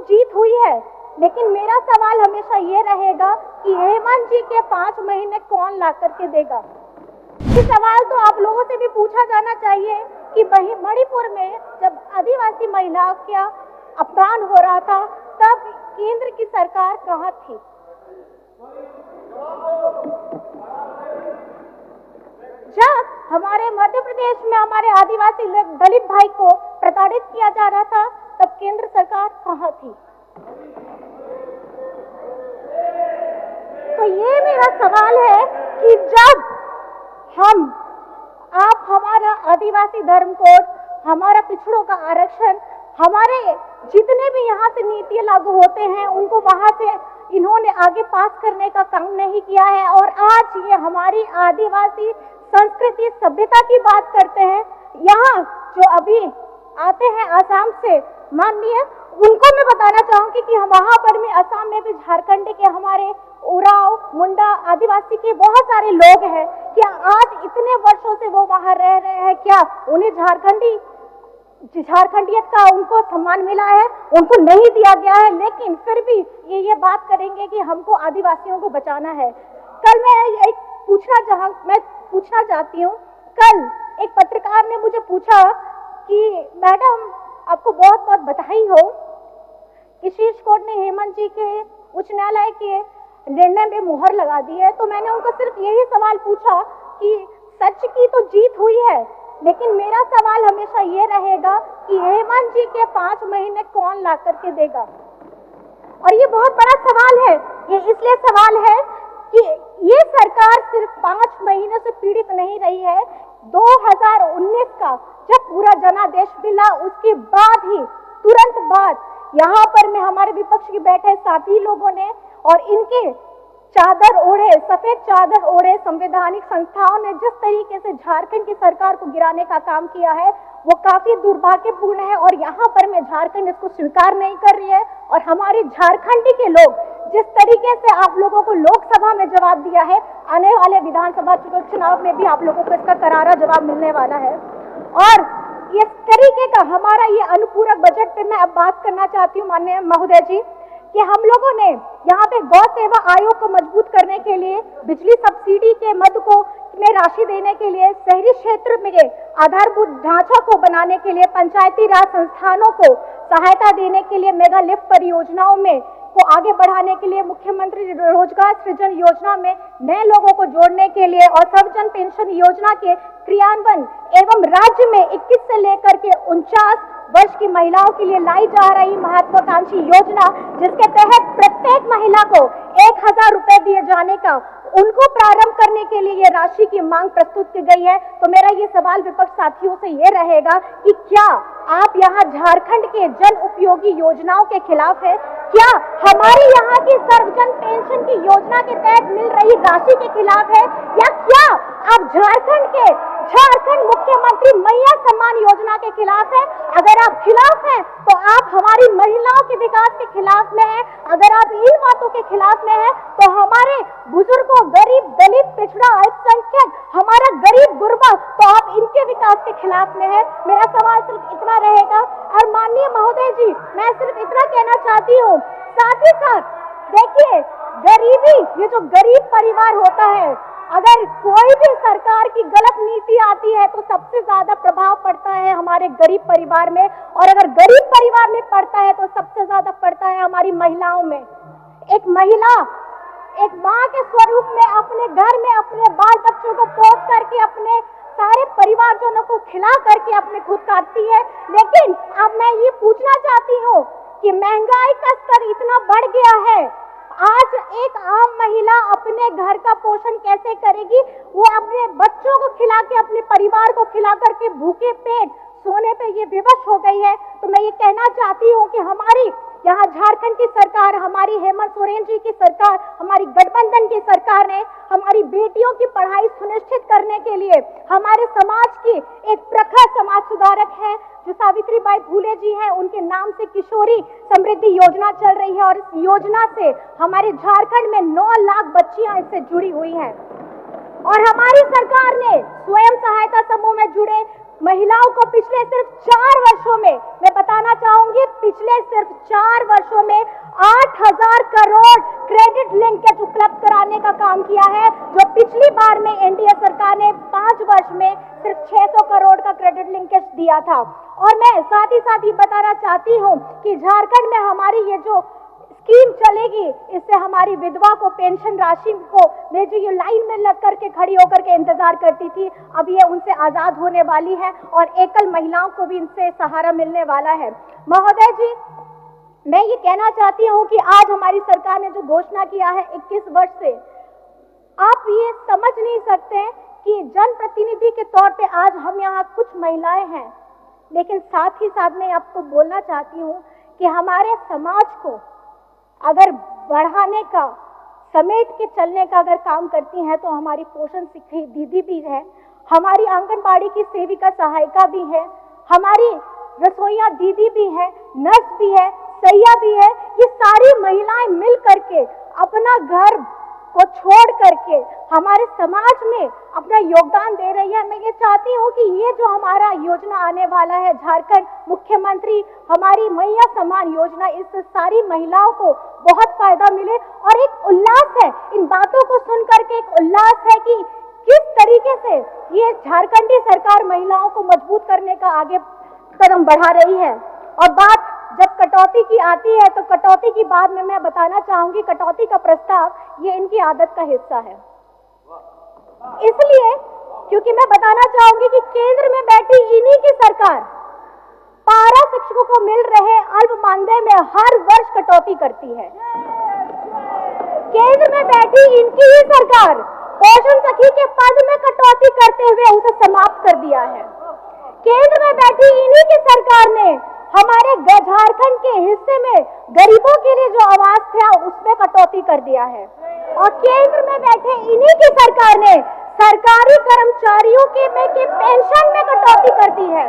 जीत हुई है, लेकिन मेरा सवाल हमेशा ये रहेगा कि हेमंत जी के 5 महीने कौन ला करके देगा। ये सवाल तो आप लोगों से भी पूछा जाना चाहिए कि मणिपुर में जब आदिवासी महिलाओं का अपमान हो रहा था तब केंद्र की सरकार कहाँ थी। जब हमारे मध्य प्रदेश में हमारे आदिवासी दलित भाई को प्रताड़ित किया जा रहा था तब केंद्र सरकार कहाँ थी। तो ये मेरा सवाल है कि जब आप हमारा आदिवासी धर्म कोड, हमारा पिछड़ों का आरक्षण, हमारे जितने भी यहाँ से नीतियाँ लागू होते हैं उनको वहाँ से इन्होंने आगे पास करने का काम नहीं किया है, और आज ये हमारी आदिवासी संस्कृति सभ्यता की बात करते हैं। यहाँ जो अभी आते हैं आसाम से माननीय, उनको मैं बताना चाहूंगी कि वहाँ पर भी असम में भी झारखंड के हमारे उराव, मुंडा आदिवासी के बहुत सारे लोग हैं। क्या आज इतने वर्षों से वो वहाँ रह रहे हैं, क्या उन्हें झारखंडियत का उनको सम्मान मिला है? उनको नहीं दिया गया है, लेकिन फिर भी ये बात करेंगे कि हमको आदिवासियों को बचाना है। कल मैं पूछना चाहती हूँ, कल एक पत्रकार ने मुझे पूछा कि मैडम आपको बहुत बहुत बधाई हो कि शीर्ष कोर्ट ने हेमंत जी के उच्च न्यायालय के निर्णय में मुहर लगा दी है। तो मैंने उनको सिर्फ यही सवाल पूछा कि सच की तो जीत हुई है, लेकिन मेरा सवाल हमेशा ये रहेगा कि हेमंत जी के 5 महीने कौन ला करके देगा। और ये बहुत बड़ा सवाल है। ये इसलिए सवाल है कि ये सरकार सिर्फ 5 महीने से पीड़ित नहीं रही है। 2019 का जब पूरा जनादेश मिला उसके बाद ही तुरंत बाद यहाँ पर में हमारे विपक्ष के बैठे साथी लोगों ने और इनके चादर ओढ़े, सफेद चादर ओढ़े संवैधानिक संस्थाओं ने जिस तरीके से झारखंड की सरकार को गिराने का काम किया है वो काफी दुर्भाग्यपूर्ण है। और यहाँ पर में झारखंड इसको स्वीकार नहीं कर रही है, और हमारे झारखंडी के लोग जिस तरीके से आप लोगों को लोकसभा में जवाब दिया है, आने वाले विधानसभा चुनाव में भी आप लोगों को इसका करारा जवाब मिलने वाला है। और इस तरीके का हमारा ये अनुपूरक बजट पे मैं अब बात करना चाहती हूँ माननीय महोदय जी, कि हम लोगों ने यहाँ पे गौ सेवा आयोग को मजबूत करने के लिए, बिजली सब्सिडी के मद को में राशि देने के लिए, शहरी क्षेत्र में आधारभूत ढांचा को बनाने के लिए, पंचायती राज संस्थानों को सहायता देने के लिए, मेगा लिफ्ट परियोजनाओं में को आगे बढ़ाने के लिए, मुख्यमंत्री रोजगार सृजन योजना में नए लोगों को जोड़ने के लिए, और सर्वजन पेंशन योजना के क्रियान्वयन एवं राज्य में 21 से लेकर के 49 वर्ष की महिलाओं के लिए लाई जा रही महत्वाकांक्षी योजना, जिसके तहत प्रत्येक महिला को 1000 रुपए दिए जाने का, उनको प्रारंभ करने के लिए ये राशि की मांग प्रस्तुत की गई है। तो मेरा ये सवाल विपक्ष साथियों से ये रहेगा कि क्या आप यहाँ झारखंड के जन उपयोगी योजनाओं के खिलाफ है? क्या हमारी यहाँ की सर्वजन पेंशन की योजना के तहत मिल रही राशि के खिलाफ है? या क्या आप झारखंड मुख्यमंत्री मैया सम्मान योजना के खिलाफ है? अगर आप खिलाफ हैं तो आप हमारी महिलाओं के विकास के खिलाफ में हैं। अगर आप इन बातों के खिलाफ में हैं तो हमारे बुजुर्गों, गरीब, दलित, पिछड़ा, अल्पसंख्यक, हमारा गरीब गुरबा, तो आप इनके विकास के खिलाफ में है। मेरा सवाल सिर्फ इतना रहेगा। और माननीय महोदय जी, मैं सिर्फ इतना कहना चाहती हूँ, साथ ही साथ देखिए गरीबी, ये जो गरीब परिवार होता है, अगर कोई भी सरकार की गलत नीति आती है तो सबसे ज्यादा प्रभाव पड़ता है हमारे गरीब परिवार में, और अगर गरीब परिवार में पड़ता है तो सबसे ज्यादा पड़ता है हमारी महिलाओं में। एक महिला एक माँ के स्वरूप में अपने घर में अपने बाल बच्चों को पोस करके अपने सारे परिवारजनों को खिला करके अपने खुद काटती है। लेकिन अब मैं ये पूछना चाहती हूँ कि महंगाई का स्तर इतना बढ़ गया है, आज एक आम महिला अपने घर का पोषण कैसे करेगी? वो अपने बच्चों को खिला के, अपने परिवार को खिला करके भूखे पेट सोने पे ये विवश हो गई है। तो मैं ये कहना चाहती हूँ कि हमारी यहाँ झारखंड की सरकार, हमारी हेमंत सोरेन जी की सरकार, हमारी गठबंधन की सरकार ने हमारी बेटियों की पढ़ाई सुनिश्चित करने के लिए हमारे समाज की एक प्रखर समाज सुधारक है जो सावित्रीबाई फुले जी हैं, उनके नाम से किशोरी समृद्धि योजना चल रही है, और इस योजना से हमारे झारखंड में 9 लाख बच्चियां इससे जुड़ी हुई हैं। और हमारी सरकार ने स्वयं सहायता समूह में जुड़े महिलाओं को पिछले सिर्फ 4 वर्षों में, मैं बताना चाहूंगी, पिछले सिर्फ 4 वर्षों में 8,000 करोड़ क्रेडिट लिंकेज उपलब्ध कराने का काम किया है, जो पिछली बार में एनडीए सरकार ने 5 वर्ष में सिर्फ 600 करोड़ का क्रेडिट लिंकेज दिया था। और मैं साथ ही बताना चाहती हूँ कि झारखंड में हमारी ये जो स्कीम चलेगी, इससे हमारी विधवा को पेंशन राशि को में जो ये लाइन में लग करके खड़ी होकर के इंतजार करती थी, अब ये उनसे आजाद होने वाली है और एकल महिलाओं को भी इनसे सहारा मिलने वाला है। महोदय जी, मैं ये कहना चाहती हूँ कि आज हमारी सरकार ने जो घोषणा किया है 21 वर्ष से, आप ये समझ नहीं सकते कि जनप्रतिनिधि के तौर पे आज हम यहाँ कुछ महिलाएं हैं, लेकिन साथ ही साथ मैं आपको बोलना चाहती हूँ कि हमारे समाज को अगर बढ़ाने का, समेट के चलने का अगर काम करती हैं तो हमारी पोषण शिक्षित दीदी भी है, हमारी आंगनबाड़ी की सेविका सहायिका भी है, हमारी रसोइया दीदी भी है, नर्स भी है, सैया भी है। ये सारी महिलाएं मिल करके अपना घर को छोड़ करके हमारे समाज में अपना योगदान दे रही है। मैं ये चाहती हूँ कि ये जो हमारा योजना आने वाला है, झारखंड मुख्यमंत्री हमारी मैया सम्मान योजना, इससे सारी महिलाओं को बहुत फायदा मिले और एक उल्लास है, इन बातों को सुन करके एक उल्लास है कि किस तरीके से ये झारखंडी सरकार महिलाओं को मजबूत करने का आगे कदम बढ़ा रही है। और बात जब कटौती की आती है तो कटौती की बात में मैं बताना चाहूंगी, कटौती का प्रस्ताव ये इनकी आदत का हिस्सा है, इसलिए क्योंकि मैं बताना चाहूंगी कि केंद्र में बैठी इन्हीं की सरकार पारा शिक्षकों को मिल रहे अल्प मानदेय में हर वर्ष कटौती करती है। केंद्र में बैठी इनकी ही सरकार पोषण सखी के पद में कटौती करते हुए उसे समाप्त कर दिया है। केंद्र में बैठी इन्हीं की सरकार ने हमारे झारखंड के हिस्से में गरीबों के लिए जो आवास था उसमें कटौती कर दिया है। और केंद्र में बैठे इन्हीं की सरकार ने सरकारी कर्मचारियों के पेंशन में कटौती कर दी है।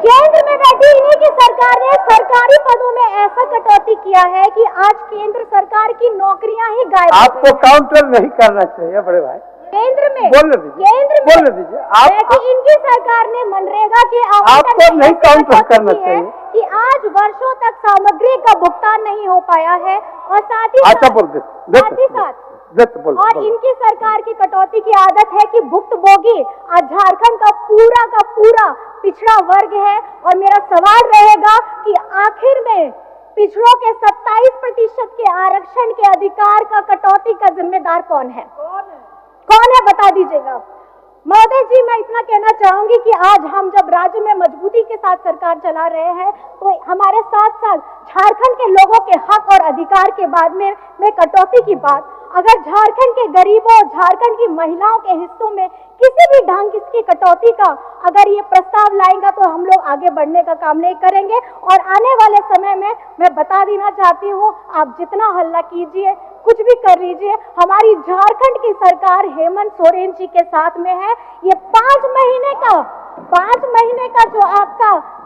केंद्र में बैठी इन्हीं की सरकार ने सरकारी पदों में ऐसा कटौती किया है कि आज केंद्र सरकार की नौकरियां ही गायब। आपको काउंटर नहीं करना चाहिए बड़े भाई। केंद्र में बोल दीजिए आप इनकी सरकार ने मनरेगा के आपको नहीं काउंटर करना चाहिए कि आज वर्षों तक सामग्री का भुगतान नहीं हो पाया है और साथ ही और इनकी सरकार की कटौती की आदत है कि भुक्तभोगी आज झारखंड का पूरा पिछड़ा वर्ग है। और मेरा सवाल रहेगा कि आखिर में पिछड़ों के 27% के आरक्षण के अधिकार का कटौती का जिम्मेदार कौन है? बता दीजिएगा। महोदय जी, मैं इतना कहना चाहूंगी कि आज हम जब राज्य में मजबूती के साथ सरकार चला रहे हैं तो हमारे साथ झारखंड के लोगों के हक और अधिकार के बाद में कटौती की बात, अगर झारखंड के गरीबों और झारखंड की महिलाओं के हिस्सों में किसी भी ढंग की कटौती का अगर ये प्रस्ताव लाएगा तो हम लोग आगे बढ़ने का काम नहीं करेंगे। और आने वाले समय में मैं बता देना चाहती हूँ, आप जितना हल्ला कीजिए, कुछ भी कर लीजिए, हमारी झारखंड की सरकार हेमंत सोरेन जी के साथ में है। ये 5 महीने का जो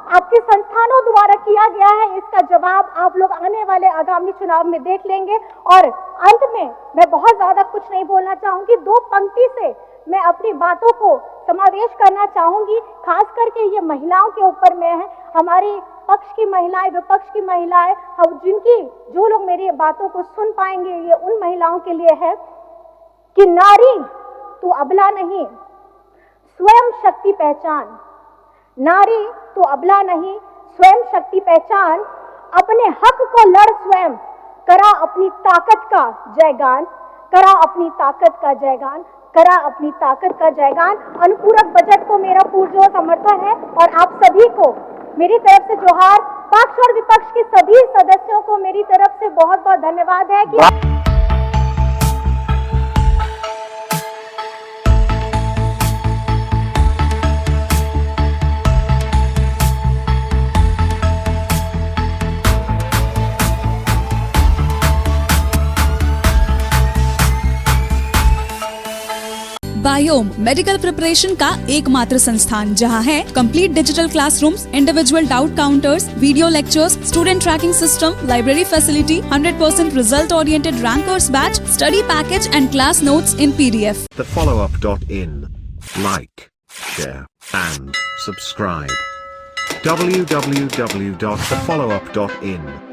आपके संस्थानों द्वारा किया गया है, इसका जवाब आप लोग आने वाले आगामी चुनाव में देख लेंगे। और अंत में मैं बहुत ज्यादा कुछ नहीं बोलना चाहूंगी, 2 पंक्ति से मैं अपनी बातों को समावेश करना चाहूंगी। खास करके ये महिलाओं के ऊपर में है, हमारी पक्ष की महिलाएं, विपक्ष की महिलाएं, जो लोग मेरी बातों को सुन पाएंगे, ये उन महिलाओं के लिए है कि नारी तू अबला नहीं, स्वयं शक्ति पहचान। नारी तो अबला नहीं, स्वयं शक्ति पहचान, अपने हक को लड़ स्वयं, करा अपनी ताकत का जयगान, करा अपनी ताकत का जयगान, करा अपनी ताकत का जयगान। अनुपूरक बजट को मेरा पुरजोर समर्थन है और आप सभी को मेरी तरफ से जोहार। पक्ष और विपक्ष के सभी सदस्यों को मेरी तरफ से बहुत बहुत धन्यवाद है कि बायोम मेडिकल प्रिपरेशन का एकमात्र संस्थान जहां है complete digital classrooms, individual doubt counters, video lectures, student tracking system, library facility, 100% result oriented rankers batch, study package and class notes in PDF. The followup.in. Like, share, and subscribe. www.thefollowup.in